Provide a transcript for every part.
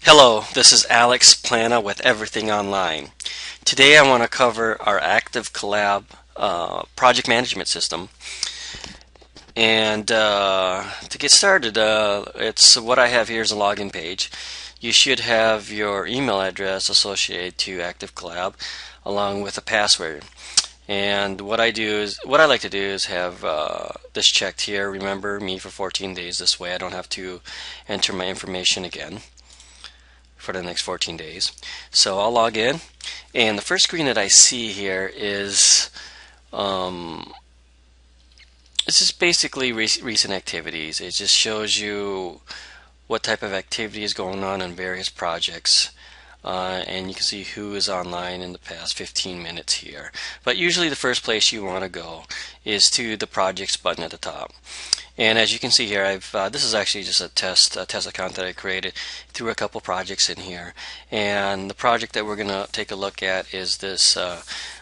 Hello, this is Alex Plana with Everything Online. Today I want to cover our activeCollab project management system. And to get started, it's what I have here is a login page. You should have your email address associated to activeCollab along with a password. And what I like to do is have this checked here. Remember me for 14 days. This way I don't have to enter my information again for the next 14 days. So I'll log in, and the first screen that I see here is it's just basically recent activities. It just shows you what type of activity is going on in various projects, and you can see who is online in the past 15 minutes here. But usually the first place you want to go is to the projects button at the top. And as you can see here, this is actually just a test account that I created. Threw a couple projects in here, and the project that we're going to take a look at is this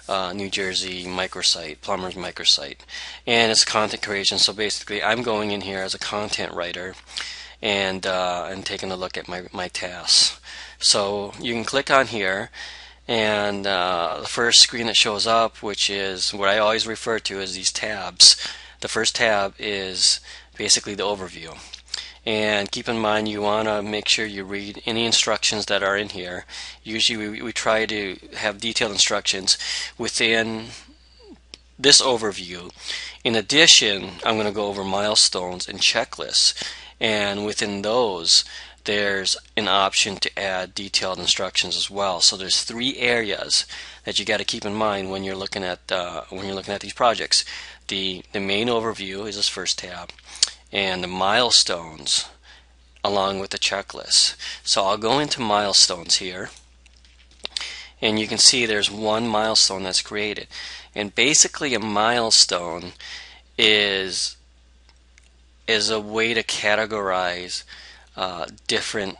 New Jersey microsite, plumber's microsite, and it's content creation. So basically, I'm going in here as a content writer and taking a look at my tasks. So you can click on here, and the first screen that shows up, which is what I always refer to as these tabs. The first tab is basically the overview. And keep in mind, you want to make sure you read any instructions that are in here. Usually we try to have detailed instructions within this overview. In addition, I'm going to go over milestones and checklists. And within those, there's an option to add detailed instructions as well. So there's three areas that you got to keep in mind when you're looking at these projects. The main overview is this first tab, and the milestones along with the checklist. So I'll go into milestones here, and you can see there's one milestone that's created. And basically a milestone is a way to categorize different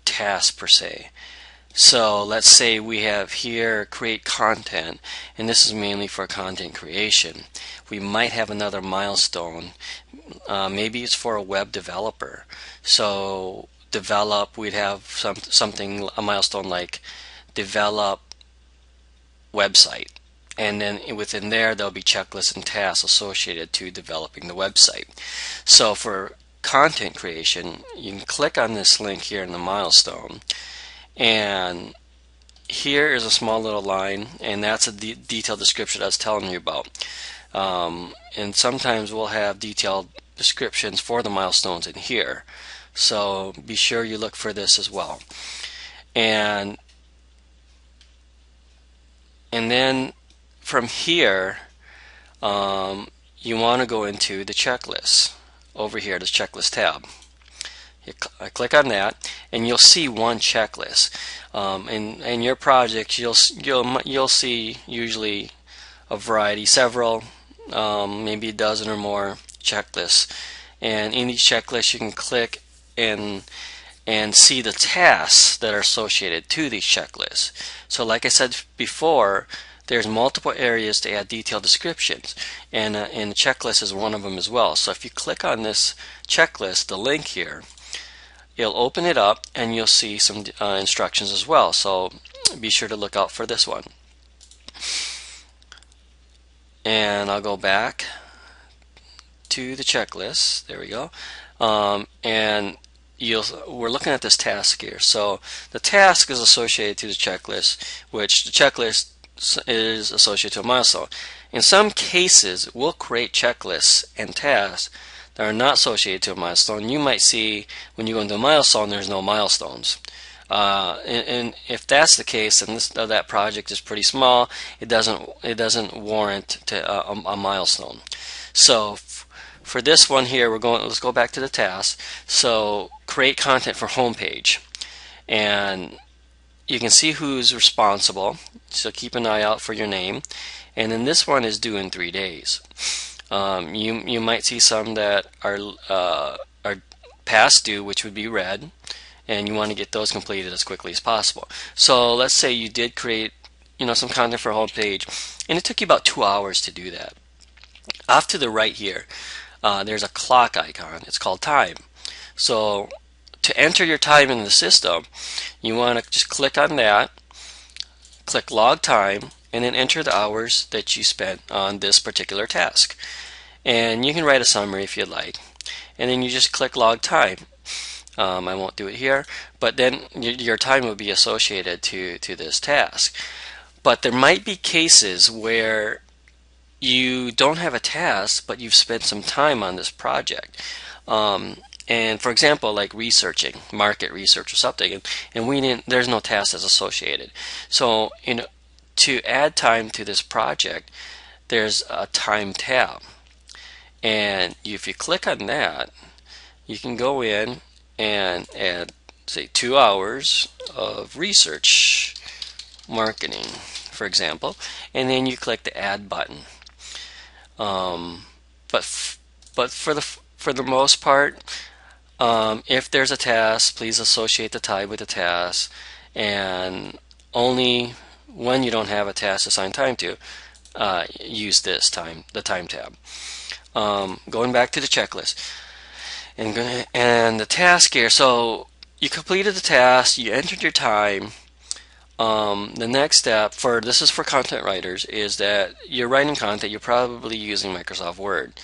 tasks per se. So let's say we have here create content, and this is mainly for content creation. We might have another milestone, maybe it's for a web developer. So develop, we'd have a milestone like develop website, and then within there'll be checklists and tasks associated to developing the website. So for content creation, you can click on this link here in the milestone, and here is a small little line, and that's a detailed description I was telling you about. And sometimes we'll have detailed descriptions for the milestones in here, so be sure you look for this as well. And then from here, you want to go into the checklist over here, this checklist tab. I click on that, and you'll see one checklist. In your project, you'll see usually a variety, several, maybe a dozen or more checklists. And in each checklist, you can click and see the tasks that are associated to these checklists. So, like I said before, there's multiple areas to add detailed descriptions, and the checklist is one of them as well. So if you click on this checklist, the link here, you'll open it up and you'll see some instructions as well. So be sure to look out for this one. And I'll go back to the checklist. There we go. And we're looking at this task here. So the task is associated to the checklist, which the checklist is associated to a milestone. In some cases, we'll create checklists and tasks that are not associated to a milestone. You might see when you go into a milestone, there's no milestones. And if that's the case, then that project is pretty small. It doesn't warrant a milestone. So for this one here, let's go back to the task. So create content for homepage, and you can see who's responsible. So keep an eye out for your name. And then this one is due in 3 days. You might see some that are past due, which would be red, and you want to get those completed as quickly as possible. So let's say you did create some content for a homepage, and it took you about 2 hours to do that. Off to the right here, there's a clock icon. It's called time. So to enter your time in the system, you want to just click on that, click log time, and then enter the hours that you spent on this particular task. And you can write a summary if you'd like. And then you just click log time. I won't do it here, but then your time will be associated to this task. But there might be cases where you don't have a task, but you've spent some time on this project. And for example, like researching, market research or something, and there's no task that's associated. So, to add time to this project, there's a time tab. And if you click on that, you can go in and add, say, 2 hours of research marketing, for example, and then you click the add button. But for the most part, if there's a task, please associate the time with the task, and only when you don't have a task to assign time to, use the time tab. Going back to the checklist and the task here. So you completed the task, you entered your time. The next step this is for content writers, is that you're writing content, you're probably using Microsoft Word.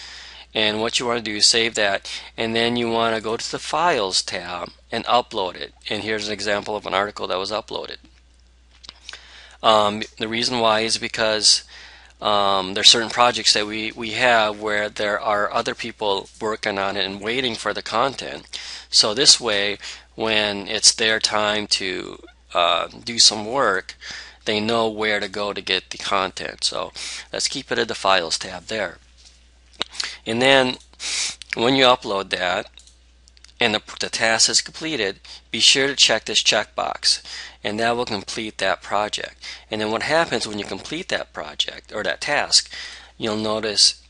And what you want to do is save that, and then you want to go to the Files tab and upload it. And here's an example of an article that was uploaded. The reason why is because there's certain projects that we have where there are other people working on it and waiting for the content. So this way, when it's their time to do some work, they know where to go to get the content. So let's keep it at the Files tab there. And then when you upload that and the task is completed, be sure to check this checkbox, and that will complete that project. And then what happens when you complete that project or that task, you'll notice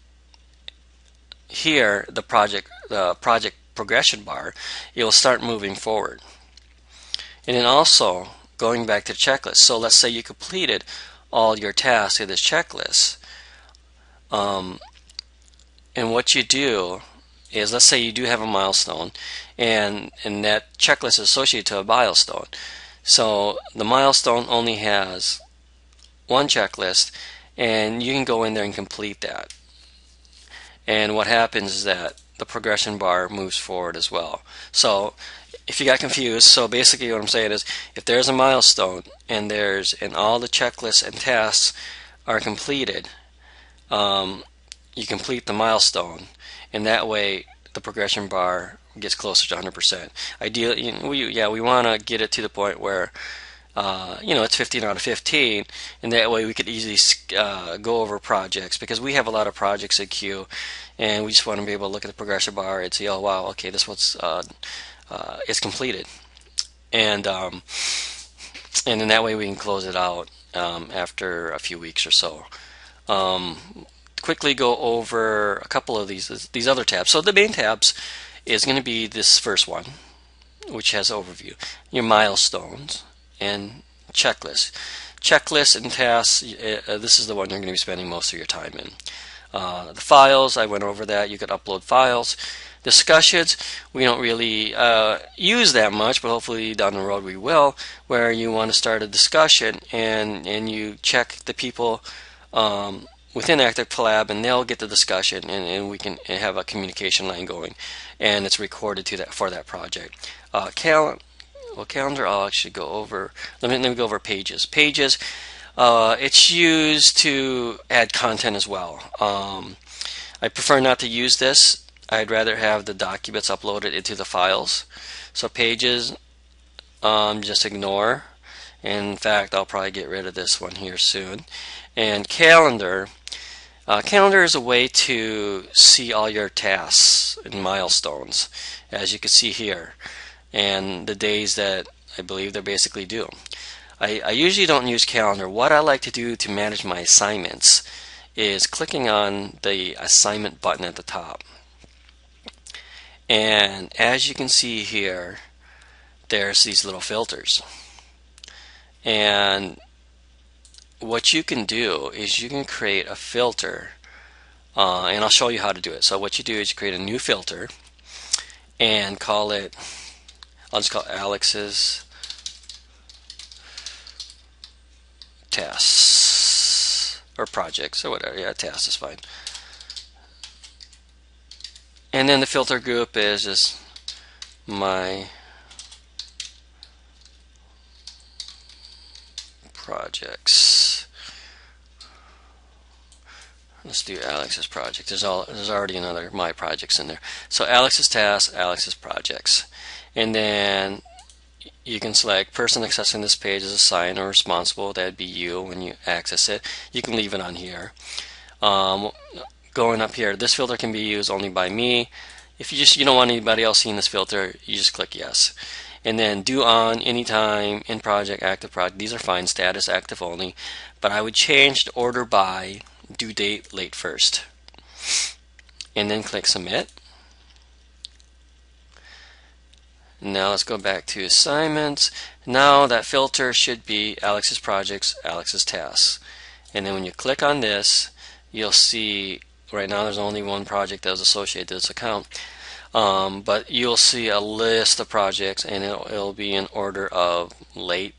here the project progression bar, it will start moving forward. And then also going back to the checklist. So let's say you completed all your tasks in this checklist. And what you do is, let's say you do have a milestone, and that checklist is associated to a milestone. So the milestone only has one checklist, and you can go in there and complete that. And what happens is that the progression bar moves forward as well. So if you got confused, so basically what I'm saying is, if there's a milestone and all the checklists and tasks are completed, you complete the milestone, and that way the progression bar gets closer to 100%. Ideally, we want to get it to the point where it's 15 out of 15, and that way we could easily go over projects, because we have a lot of projects in queue, and we just want to be able to look at the progression bar and see, oh wow, okay, this one's it's completed, and then that way we can close it out after a few weeks or so. Quickly go over a couple of these other tabs. So the main tabs is going to be this first one, which has overview, your milestones, and checklists. Checklists and tasks, this is the one you're going to be spending most of your time in. The files, I went over that. You could upload files. Discussions, we don't really use that much, but hopefully down the road we will, where you want to start a discussion and you check the people within activeCollab, and they'll get the discussion, and we can have a communication line going, and it's recorded for that project. Calendar, I'll actually go over. Let me go over Pages. Pages, it's used to add content as well. I prefer not to use this. I'd rather have the documents uploaded into the files. So Pages, just ignore. In fact, I'll probably get rid of this one here soon. And Calendar. Calendar is a way to see all your tasks and milestones, as you can see here, and the days that I believe they're basically due. I usually don't use Calendar. What I like to do to manage my assignments is clicking on the assignment button at the top. And as you can see here, there's these little filters. And what you can do is you can create a filter, and I'll show you how to do it. So what you do is you create a new filter and call it I'll just call Alex's tasks or projects or whatever. Yeah, tasks is fine. And then the filter group is just my projects. Let's do Alex's project. There's already another my projects in there. So Alex's tasks, Alex's projects, and then you can select person accessing this page is assigned or responsible. That'd be you when you access it. You can leave it on here. Going up here, this filter can be used only by me. If you don't want anybody else seeing this filter, you just click yes. And then due on, anytime, in project, active project. These are fine, status, active only. But I would change the order by due date late first. And then click submit. Now let's go back to assignments. Now that filter should be Alex's projects, Alex's tasks. And then when you click on this, you'll see right now there's only one project that was associated to this account. But you'll see a list of projects, and it'll be in order of late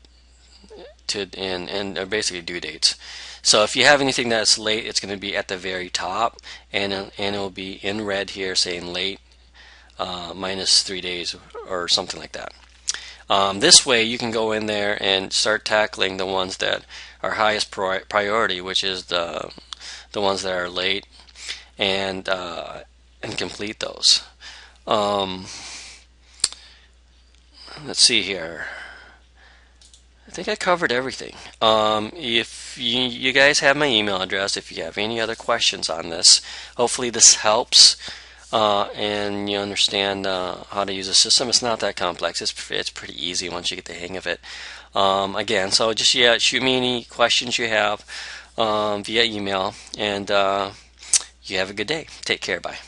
to and basically due dates. So if you have anything that's late, it's going to be at the very top, and it'll be in red here saying late minus 3 days or something like that. This way you can go in there and start tackling the ones that are highest priority, which is the ones that are late, and complete those. Let's see here. I think I covered everything. If you guys have my email address, if you have any other questions on this, hopefully this helps, and you understand how to use the system. It's not that complex. It's pretty easy once you get the hang of it. Again, so just shoot me any questions you have via email, and you have a good day. Take care. Bye.